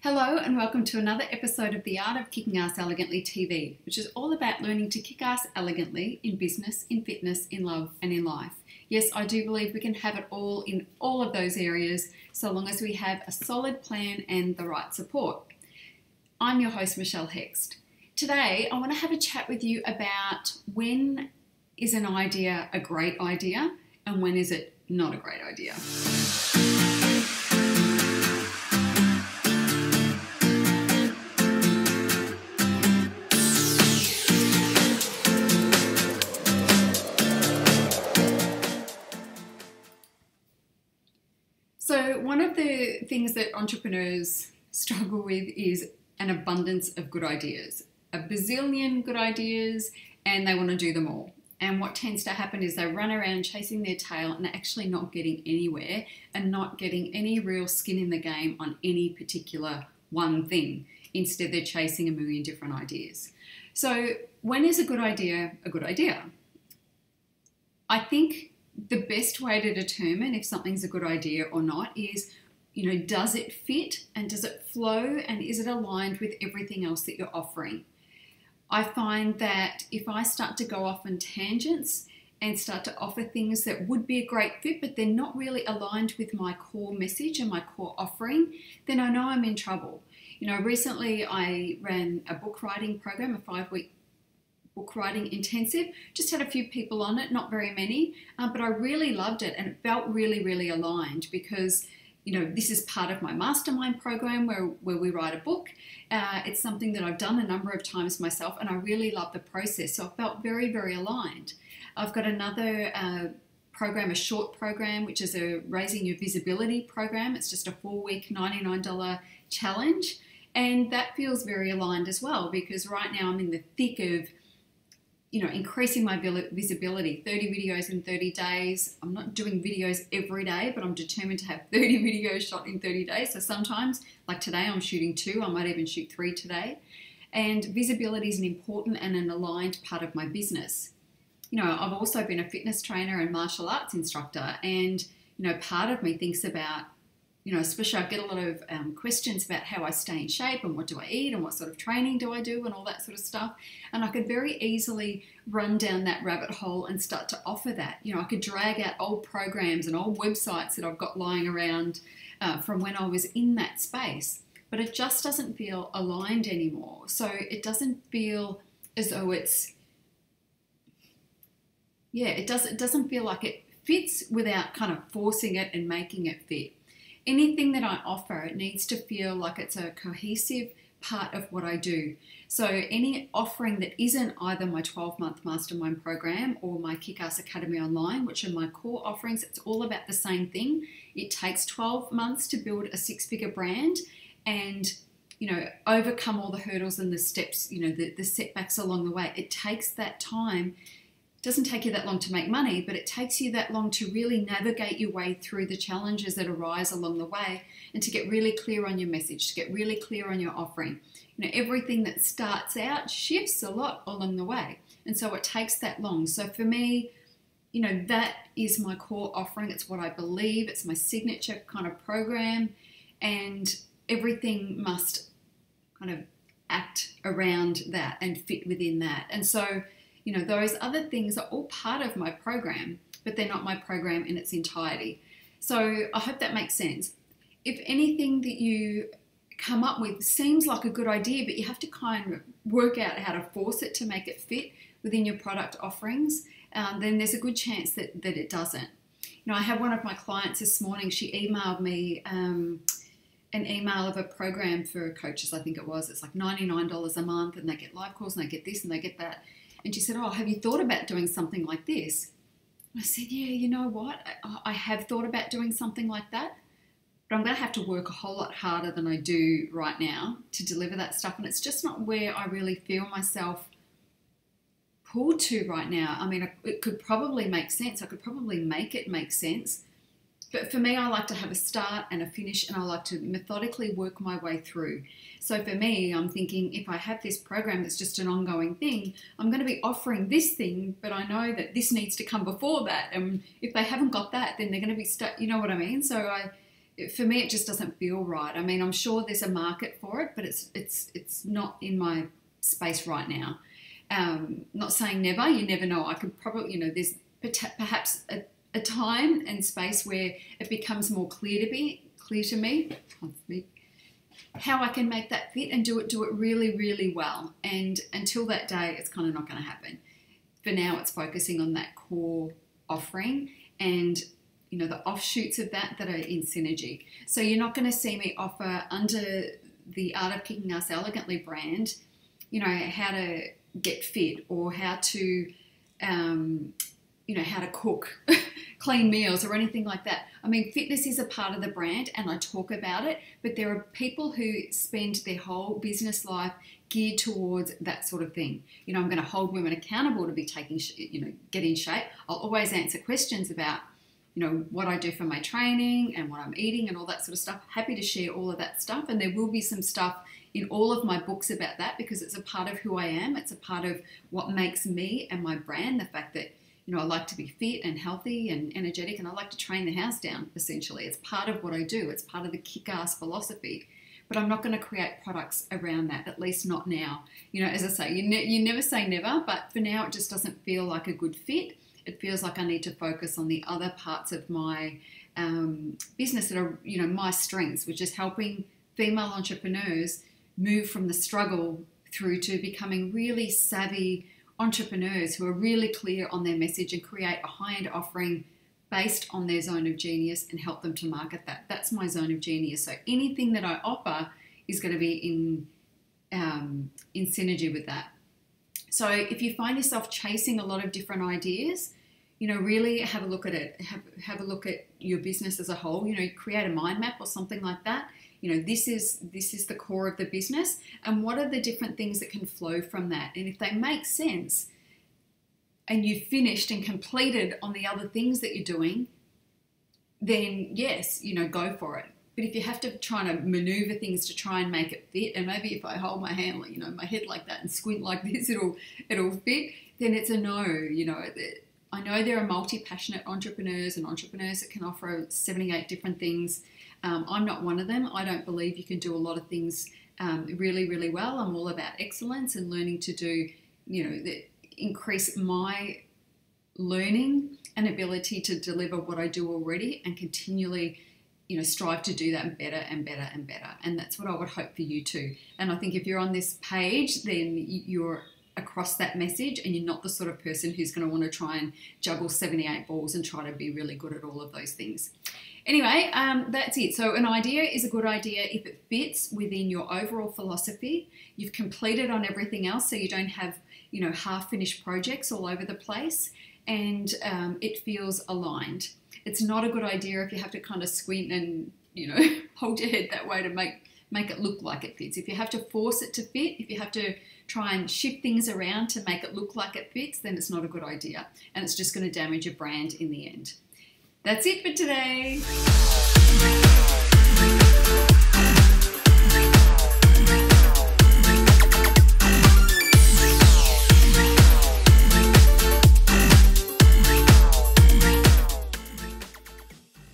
Hello and welcome to another episode of The Art of Kicking Ass Elegantly TV, which is all about learning to kick ass elegantly in business, in fitness, in love and in life. Yes, I do believe we can have it all in all of those areas so long as we have a solid plan and the right support. I'm your host, Michelle Hext. Today, I want to have a chat with you about when is an idea a great idea and when is it not a great idea. So one of the things that entrepreneurs struggle with is an abundance of good ideas, a bazillion good ideas, and they want to do them all. And what tends to happen is they run around chasing their tail and they're actually not getting anywhere and not getting any real skin in the game on any particular one thing. Instead, they're chasing a million different ideas. So when is a good idea a good idea? I think the best way to determine if something's a good idea or not is, does it fit and does it flow and is it aligned with everything else that you're offering? I find that if I start to go off on tangents and start to offer things that would be a great fit, but they're not really aligned with my core message and my core offering, then I know I'm in trouble. Recently I ran a book writing program, a 5-week book writing intensive. Just had a few people on it, not very many, but I really loved it and it felt really, really aligned because, this is part of my mastermind program where we write a book. It's something that I've done a number of times myself and I really love the process. So I felt very, very aligned. I've got another program, a short program, which is a Raising Your Visibility program. It's just a 4-week $99 challenge. And that feels very aligned as well because right now I'm in the thick of increasing my visibility, 30 videos in 30 days. I'm not doing videos every day, but I'm determined to have 30 videos shot in 30 days. So sometimes, like today, I'm shooting 2. I might even shoot 3 today. And visibility is an important and an aligned part of my business. I've also been a fitness trainer and martial arts instructor. And, part of me thinks about, especially I get a lot of questions about how I stay in shape and what do I eat and what sort of training do I do and all that sort of stuff. And I could very easily run down that rabbit hole and start to offer that. I could drag out old programs and old websites that I've got lying around from when I was in that space. But it just doesn't feel aligned anymore. So it doesn't feel as though it doesn't feel like it fits without kind of forcing it and making it fit. Anything that I offer, it needs to feel like it's a cohesive part of what I do. So any offering that isn't either my 12-month mastermind program or my Kick-Ass Academy online, which are my core offerings, it's all about the same thing. It takes 12 months to build a 6-figure brand and, overcome all the hurdles and the steps, the setbacks along the way. It takes that time. Doesn't take you that long to make money, but it takes you that long to really navigate your way through the challenges that arise along the way and to get really clear on your message, to get really clear on your offering. Everything that starts out shifts a lot along the way. And so it takes that long. So for me, that is my core offering. It's what I believe. It's my signature kind of program. And everything must kind of act around that and fit within that. And so those other things are all part of my program, but they're not my program in its entirety. So I hope that makes sense. If anything that you come up with seems like a good idea, but you have to kind of work out how to force it to make it fit within your product offerings, then there's a good chance that it doesn't. I had one of my clients this morning, she emailed me an email of a program for coaches, I think it was. It's like $99 a month and they get live calls and they get this and they get that. And she said, have you thought about doing something like this? And I said, yeah, you know what? I have thought about doing something like that, but I'm going to have to work a whole lot harder than I do right now to deliver that stuff. And it's just not where I really feel myself pulled to right now. I mean, it could probably make sense. I could probably make it make sense. But for me, I like to have a start and a finish, and I like to methodically work my way through. So for me, I'm thinking if I have this program that's just an ongoing thing, I'm going to be offering this thing, but I know that this needs to come before that. And if they haven't got that, then they're going to be stuck. You know what I mean? So for me, it just doesn't feel right. I mean, I'm sure there's a market for it, but it's not in my space right now. Not saying never, you never know. I could probably, you know, there's perhaps a time and space where it becomes more clear to me how I can make that fit and do it really, really well. And until that day, it's kind of not going to happen. For now, it's focusing on that core offering and, you know, the offshoots of that are in synergy. So you're not going to see me offer under the Art of Kicking Ass Elegantly brand, you know, how to get fit or how to, you know, how to cook clean meals or anything like that. I mean, fitness is a part of the brand and I talk about it, but there are people who spend their whole business life geared towards that sort of thing. You know, I'm going to hold women accountable to be get in shape. I'll always answer questions about, you know, what I do for my training and what I'm eating and all that sort of stuff. Happy to share all of that stuff. And there will be some stuff in all of my books about that because it's a part of who I am. It's a part of what makes me and my brand, the fact that, you know, I like to be fit and healthy and energetic and I like to train the house down, essentially. It's part of what I do. It's part of the kick-ass philosophy. But I'm not going to create products around that, at least not now. You know, as I say, you never say never, but for now it just doesn't feel like a good fit. It feels like I need to focus on the other parts of my business that are, you know, my strengths, which is helping female entrepreneurs move from the struggle through to becoming really savvy entrepreneurs who are really clear on their message and create a high-end offering based on their zone of genius and help them to market that. That's my zone of genius. So anything that I offer is going to be in synergy with that. So if you find yourself chasing a lot of different ideas, you know, really have a look at it. Have a look at your business as a whole. You know, create a mind map or something like that. You know, this is the core of the business, and what are the different things that can flow from that? And if they make sense, and you've finished and completed on the other things that you're doing, then yes, you know, go for it. But if you have to try to maneuver things to try and make it fit, and maybe if I hold my hand, you know, my head like that and squint like this, it'll fit, then it's a no. You know, I know there are multi-passionate entrepreneurs and entrepreneurs that can offer 78 different things. I'm not one of them. I don't believe you can do a lot of things really, really well. I'm all about excellence and learning to do, you know, increase my learning and ability to deliver what I do already and continually, you know, strive to do that better and better and better. And that's what I would hope for you too. And I think if you're on this page, then you're across that message and you're not the sort of person who's going to want to try and juggle 78 balls and try to be really good at all of those things. Anyway, that's it. So an idea is a good idea if it fits within your overall philosophy. You've completed on everything else, so you don't have, you know, half-finished projects all over the place, and it feels aligned. It's not a good idea if you have to kind of squint and, you know, hold your head that way to make it look like it fits. If you have to force it to fit, if you have to try and shift things around to make it look like it fits, then it's not a good idea, and it's just going to damage your brand in the end. That's it for today.